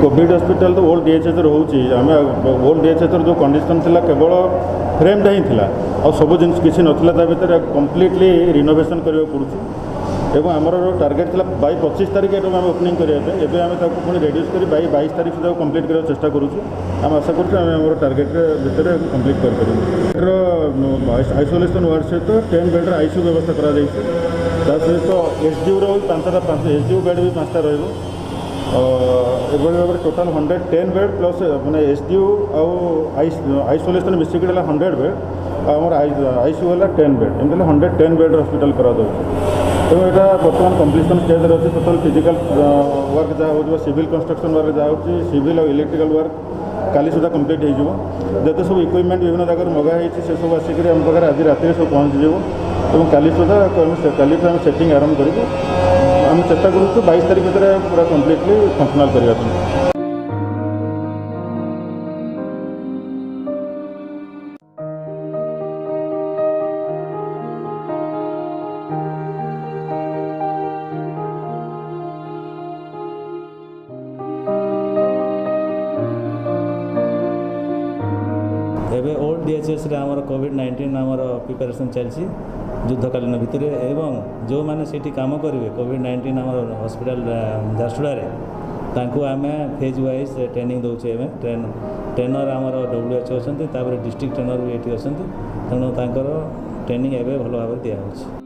Covid hospital तो old DHH रोचे आम ओल्ड डीएचएच जो कंडीशन थिला केवल फ्रेमटा ही थिला और सब जिन किसी नथिला भितर कम्प्लीटली रिनोवेशन करने पड़ुछि एवं आमर टार्गेट था बाई 25 तारीख एवं आम ओपनिंग करने एवं पुणी रेड्यूस कर 22 तारीख सुधा कम्प्लीट करने चेष्टा करुँ आम आशा कर टार्गेट भितर कम्प्लीट कर आइसोलेसन वार्ड सहित 10 बेड्र आईसीयू व्यवस्था करा सहित एसडीयू रो एसडीयू बेड भी 5टा रही भाव टोटाल 110 बेड प्लस मैंने एसडीयू आइसोलेसन मिसिक 100 बेड आमर आईसीयू है 10 बेड एमती 110 बेड हॉस्पिटल करा तो यहाँ बर्तमान कम्प्लीसन स्टेज अच्छे टोटाल फिजिकल वर्क जहाँ हो सिविल कंस्ट्रक्शन वर्क जहाँ हो सिविल और इलेक्ट्रिकल वर्क काली सुधा कम्प्लीट हो जो सब इक्विपमेंट विभिन्न जगह मगाही से सब आसिक आम पाखे आज राति सब पहुँचीज और काली सुधा काली आम सेटिंग आरम्भ करेंगे आम चेष्टा करूँ 22 तारीख भितर पूरा कम्प्लीटली फंक्शनाल करने। एवं ओल्ड डीएचएस आमर कोविड-19 आमर प्रिपेरेसन चलती युद्धकालीन भितर एवं जो मैंने सीटी काम करेंगे कोविड-19 आमर हॉस्पिटल झारसुगुड़ा तांको आम फेज वाइज ट्रेनिंग दौचे ट्रेनर आमर WHO अच्छा डिस्ट्रिक्ट ट्रेनर भी ये अच्छा तेणु ट्रेनिंग एवं भल भाव दिखाई।